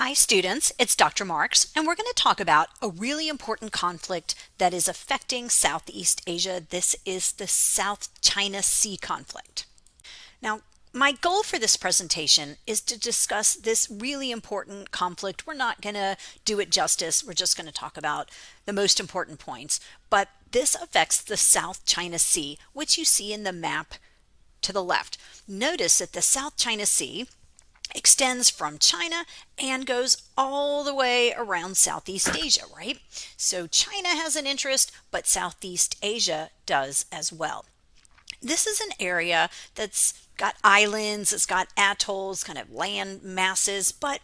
Hi students, it's Dr. Marks, and we're going to talk about a really important conflict that is affecting Southeast Asia. This is the South China Sea conflict. Now, my goal for this presentation is to discuss this really important conflict. We're not going to do it justice. We're just going to talk about the most important points. But this affects the South China Sea, which you see in the map to the left. Notice that the South China Sea extends from China and goes all the way around Southeast Asia, right? So China has an interest, but Southeast Asia does as well. This is an area that's got islands, it's got atolls, kind of land masses, but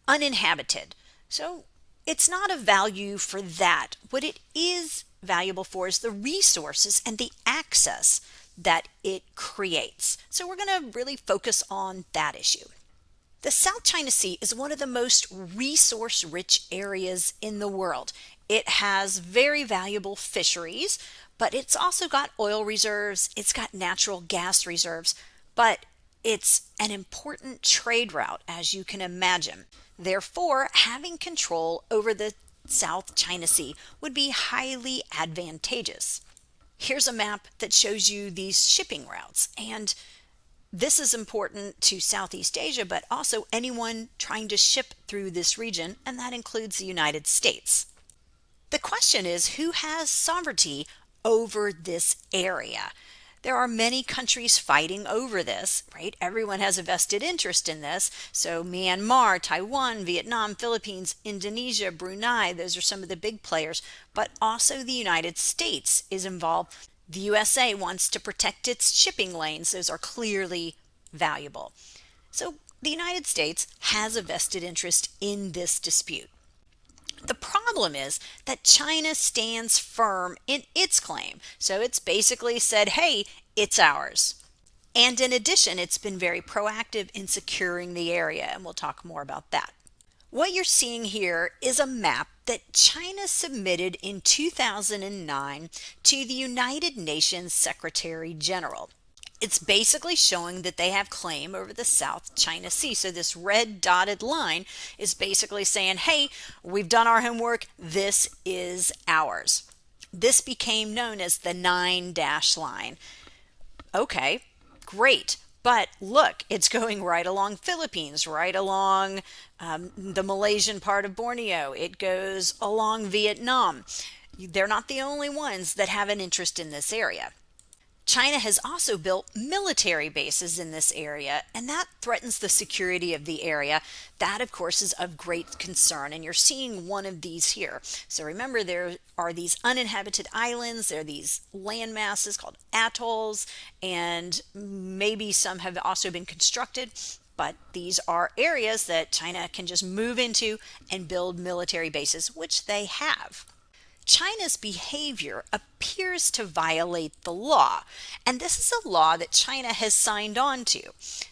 uninhabited. So it's not of value for that. What it is valuable for is the resources and the access that it creates. So we're going to really focus on that issue. The South China Sea is one of the most resource-rich areas in the world. It has very valuable fisheries, but it's also got oil reserves, it's got natural gas reserves, but it's an important trade route, as you can imagine. Therefore, having control over the South China Sea would be highly advantageous. Here's a map that shows you these shipping routes, and this is important to Southeast Asia, but also anyone trying to ship through this region, and that includes the United States. The question is, who has sovereignty over this area? There are many countries fighting over this, right? Everyone has a vested interest in this. So Myanmar, Taiwan, Vietnam, Philippines, Indonesia, Brunei, those are some of the big players, but also the United States is involved. The USA wants to protect its shipping lanes. Those are clearly valuable. So the United States has a vested interest in this dispute. The problem is that China stands firm in its claim. So it's basically said, hey, it's ours. And in addition, it's been very proactive in securing the area, and we'll talk more about that. What you're seeing here is a map that China submitted in 2009 to the United Nations Secretary General. It's basically showing that they have claim over the South China Sea. So this red dotted line is basically saying, hey, we've done our homework, this is ours. This became known as the 9-dash line. Okay, great. But look, it's going right along Philippines, right along the Malaysian part of Borneo. It goes along Vietnam. They're not the only ones that have an interest in this area. China has also built military bases in this area, and that threatens the security of the area. That, of course, is of great concern, and you're seeing one of these here. So remember, there are these uninhabited islands, there are these land masses called atolls, and maybe some have also been constructed, but these are areas that China can just move into and build military bases, which they have. China's behavior appears to violate the law, and this is a law that China has signed on to.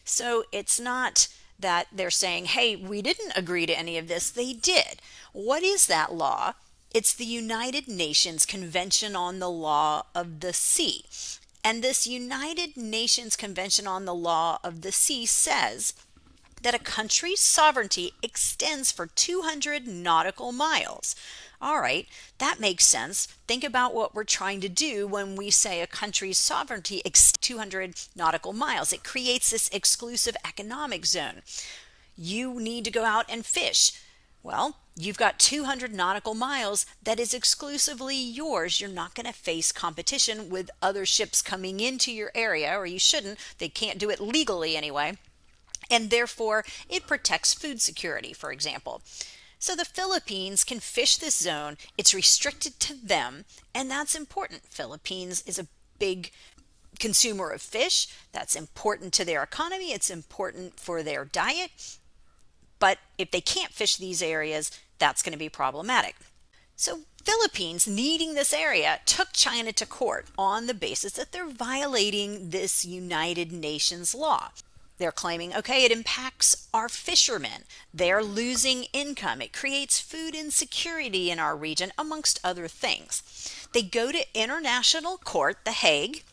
So it's not that they're saying, hey, we didn't agree to any of this. They did. What is that law? It's the United Nations Convention on the Law of the Sea. And this United Nations Convention on the Law of the Sea says that a country's sovereignty extends for 200 nautical miles. All right, that makes sense. Think about what we're trying to do when we say a country's sovereignty extends 200 nautical miles. It creates this exclusive economic zone. You need to go out and fish. Well, you've got 200 nautical miles that is exclusively yours. You're not going to face competition with other ships coming into your area, or you shouldn't. They can't do it legally anyway. And therefore, it protects food security, for example. So the Philippines can fish this zone. It's restricted to them, and that's important. Philippines is a big consumer of fish. That's important to their economy. It's important for their diet. But if they can't fish these areas, that's going to be problematic. So Philippines, needing this area, took China to court on the basis that they're violating this United Nations law. They're claiming, okay, it impacts our fishermen. They're losing income. It creates food insecurity in our region, amongst other things. They go to international court, The Hague,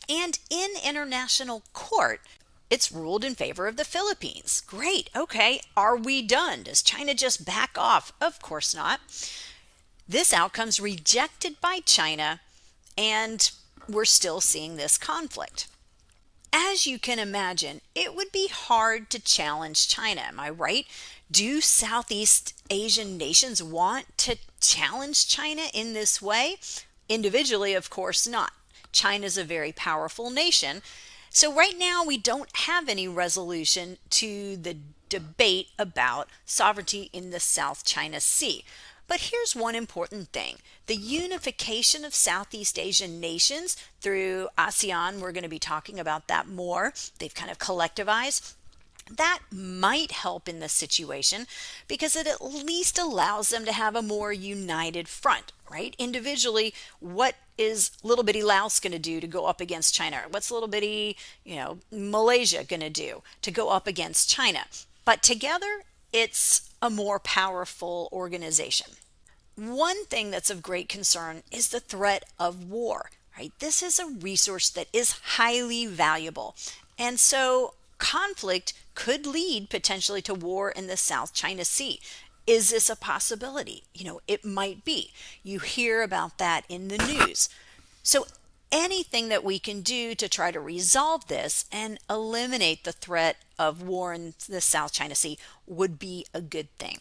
and in international court, it's ruled in favor of the Philippines. Great. Okay. Are we done? Does China just back off? Of course not. This outcome's rejected by China, and we're still seeing this conflict. As you can imagine, it would be hard to challenge China. Am I right? Do Southeast Asian nations want to challenge China in this way? Individually, of course not. China's a very powerful nation. So right now we don't have any resolution to the debate about sovereignty in the South China Sea. But here's one important thing. The unification of Southeast Asian nations through ASEAN, we're going to be talking about that more. They've kind of collectivized. That might help in this situation because it at least allows them to have a more united front, right? Individually, what is little bitty Laos going to do to go up against China? What's little bitty, Malaysia going to do to go up against China? But together, it's a more powerful organization. One thing that's of great concern is the threat of war, right? This is a resource that is highly valuable. And so conflict could lead potentially to war in the South China Sea. Is this a possibility? It might be. You hear about that in the news. So anything that we can do to try to resolve this and eliminate the threat of war in the South China Sea would be a good thing.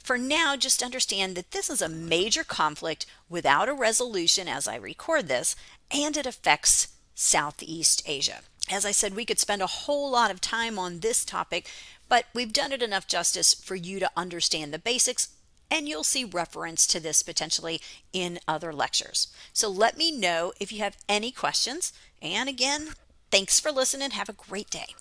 For now, just understand that this is a major conflict without a resolution as I record this, and it affects Southeast Asia. As I said, we could spend a whole lot of time on this topic, but we've done it enough justice for you to understand the basics, and you'll see reference to this potentially in other lectures. So let me know if you have any questions. And again, thanks for listening. Have a great day.